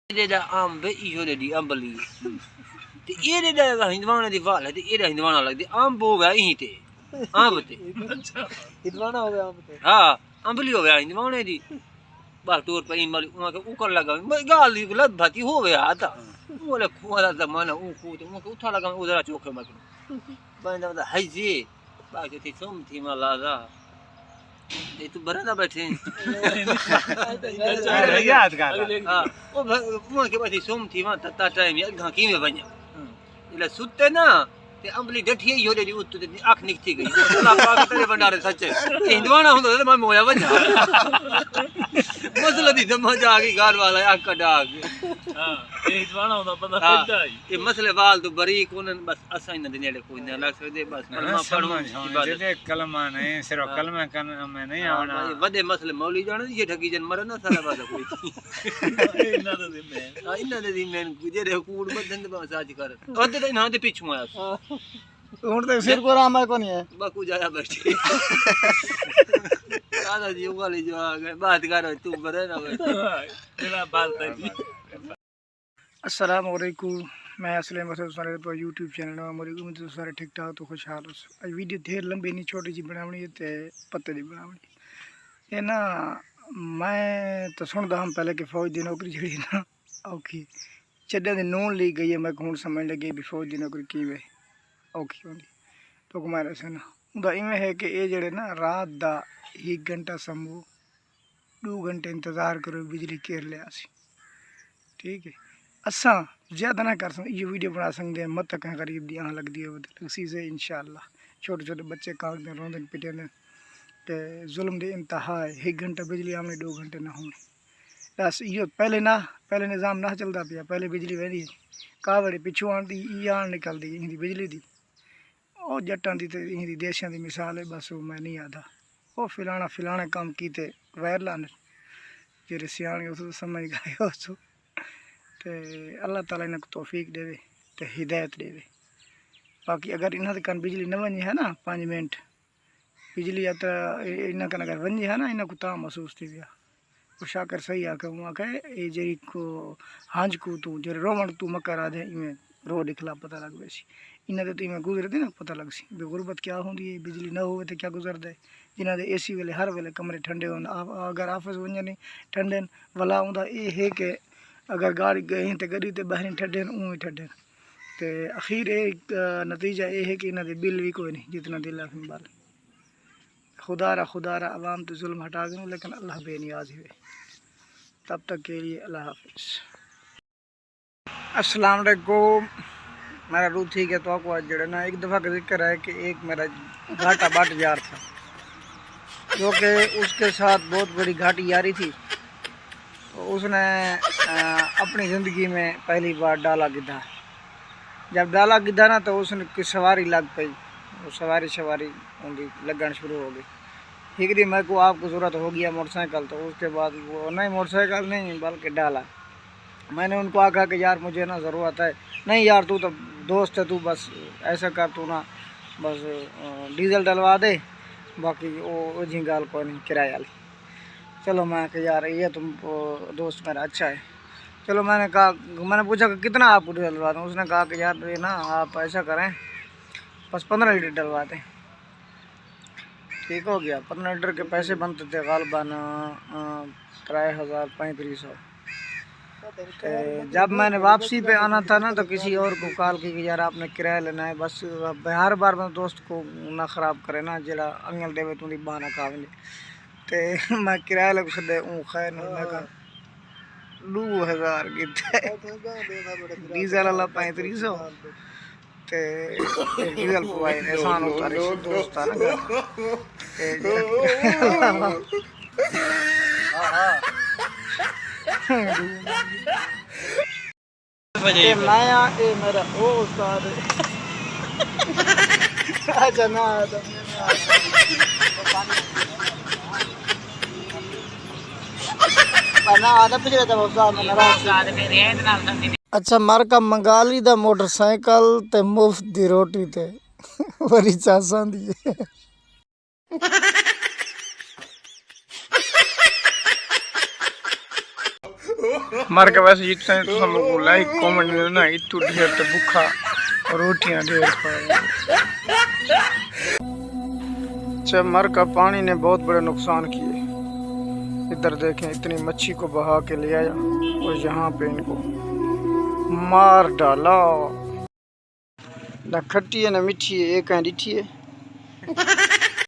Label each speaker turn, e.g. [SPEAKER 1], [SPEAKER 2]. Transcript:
[SPEAKER 1] ਇਹਦਾ ਅੰਬ ਇਹੋ ਦੀ ਅੰਬਲੀ ਤੇ ਇਹਦੇ ਦਾ ਹਿੰਦਵਾਨਾ ਦੀ ਵਾਲ ਹੈ ਤੇ ਇਹਦਾ ਹਿੰਦਵਾਨਾ ਲੱਗਦੀ ਅੰਬ ਹੋ ਗਿਆ ਇਹੀ ਤੇ ਅੰਬ ਤੇ
[SPEAKER 2] हिंदवाना हो गया आप
[SPEAKER 1] हाँ अंबली हो गया हिंदवाने दी बस टूर पे इमल वहां के ऊपर लगा गाल दी लत भाती हो गया था बोले खुआला जमाना ऊ को तो मुके उठा लगा उधर चोखे मत बंदा बता हाय जी बाकी थी सोम थी मालाजा ये तो बराना बैठे
[SPEAKER 2] याद कर
[SPEAKER 1] हां ओ मुके के बाती सोम थी मा तता टाइम या गा की में बन्या એટલે સુતે ना ते अंबली डठी ही दी उत ते आंख निकती गई अल्लाह पाक तेरे भंडारे सच्चे हिंदवाना हुंदा ते मैं मोया वजा मसला दी समझ आ गई घर वाला आंख कटा
[SPEAKER 2] हां ये हिंदवाना हुंदा पता लगदा
[SPEAKER 1] ये मसले वाल तो बरीक उन बस असा इन नेड़े कोई ना लग सकदे बस कलमा पढ़ो
[SPEAKER 2] जेते कलमा नहीं सिर्फ कलमा करना में नहीं आना
[SPEAKER 1] ये वडे मसले मौली जाने ये ठगी जन मरे ना सारा बात कोई
[SPEAKER 2] इन्ना दे मैं
[SPEAKER 1] हां इन्ना दे मैं जेरे कूड़ बदन दे बस आज कर ओदे ते ना दे पीछू आया
[SPEAKER 2] ਹੁਣ ਤੇ ਸਿਰ ਕੋ ਰਾਮ ਹੈ ਕੋ ਨਹੀਂ ਹੈ
[SPEAKER 1] बाकू जाया बैठे दादा जी वाली जो आ गए बात करो तू बरे ना
[SPEAKER 2] तेरा बाल तजी अस्सलाम वालेकुम मैं असलम मसूद सारे पर यूट्यूब चैनल है मेरी उम्मीद है सारे ठीक ठाक तो खुशहाल हो आज वीडियो ढेर लंबी नहीं छोटी जी बनावनी है ते पत्ते दी बनावनी ये ना मैं तो सुनदा हम पहले कि फौज दी नौकरी जड़ी ना औखी चड्डा दे नून ली गई है मैं हुन समझ लगी भी फौज दी नौकरी किवें औखी होंदी तो कुमार सन उदा इवें है कि ये जड़े ना रात दा 1 घंटा समूह 2 घंटे इंतज़ार करो बिजली केर लिया सी ठीक है असा ज़्यादा ना कर सकते ये वीडियो बना सकते हैं मत कहीं गरीब दी आँ लगती है लगी से इंशाअल्लाह छोटे छोटे बच्चे कागद रोंदन पिटन ते जुल्म दे इंतहा है 1 घंटा बिजली आमने 2 घंटे ना होने बस यो पहले निज़ाम ना चलता पिया पहले बिजली वही कावड़े पिछू आती आन निकलती इन्हीं बिजली दी और जट्टां दी ते इन्हीं देशों की मिसाल है बस वो मैं नहीं आता वो फिलाना काम कीते वैर लाने जेरे सियाने उस समझ गए उस ते अल्लाह ताला इन्हें तौफीक देवे ते हिदायत देवे बाकी अगर इन्हें कन बिजली न वनी है ना 5 मिनट बिजली या इन्हें कन अगर वनी है ना इन्हें को ता महसूस थी गया वो शाकर सही आके वहाँ के ये जेरी को हांज को तू जेरे रोमन तू मकर आ दे इमें रो दिखला पता लग वैसी इन्हें तो इमें गुजर दे ना पता लग सी बेगुरबत क्या होंगी है बिजली न हो तो क्या गुजर दे जिन्हें दे एसी वेले हर वेले कमरे ठंडे हो अगर ऑफिस वजह नहीं ठंडे वाला होंदा ये है कि अगर गाड़ी गई तो गड्डी तो बाहर ठंडे ऊँ ठंडे तो अखीर एक नतीजा ये है कि इन्हें दे बिल भी कोई नहीं जितना दिल रखने वाले खुदारा अवाम तो जुल्म हटा दूँ लेकिन अल्लाह बेनियाज हुए तब तक के लिए अल्लाह हाफिज़ अस्सलाम वालेकुम मेरा रूह ठीक है तो आपको आज जड़े ना एक दफ़ा का जिक्र है कि एक मेरा घाटा बाट यार था जो कि उसके साथ बहुत बड़ी घाटी यारी थी तो उसने अपनी ज़िंदगी में पहली बार डाला गिद्धा जब डाला गिद्धा ना तो उसने की सवारी लग पई वो सवारी उनकी लगन शुरू हो गई एक दिन मेरे को आपको ज़रूरत हो गया मोटरसाइकिल तो उसके बाद वो नहीं मोटरसाइकिल नहीं बल्कि डाला मैंने उनको आखा कि यार मुझे ना ज़रूरत है नहीं यार तू तो दोस्त है तू बस ऐसा कर तू ना बस डीजल डलवा दे बाकी वो जी गाल को नहीं किराया ली चलो मैं कि यार ये तुम दोस्त मेरा अच्छा है चलो मैंने पूछा कि कितना आप डीजल डलवा दूँ उसने कहा कि यार ये ना आप ऐसा करें बस 15 लीटर डलवा दें ठीक हो गया 15 लीटर के पैसे बनते थे गालबान 3500 जब मैंने वापसी पे आना था ना तो किसी और को कॉल की कि यार आपने किराया लेना है बस हर बार मैं दोस्त को ना ख़राब करे ना जरा अंगल देवे तुंदी बहाना कावले तो मैं किराया लग सदे खैर मैं कहा 2000 कितने डीजल वाला 3500 ते डीजल पवाए एहसान उतारे दोस्त आ ना ये नया ये मेरा ओ उस्ताद अच्छा ना अच्छा मार्का मंगाली दा मोटरसाइकिल ते मुफ्त दी रोटी ते बड़ी चासां दी मार के वैसे जितना तो सब को लाइक कमेंट देना इतु ढेर तो भूखा रोटियां ढेर खाए। मर का पानी ने बहुत बड़े नुकसान किए। इधर देखें इतनी मच्छी को बहा के ले आया और यहाँ पे इनको मार डाला। न खट्टी है न मीठी है, एक रीठी है।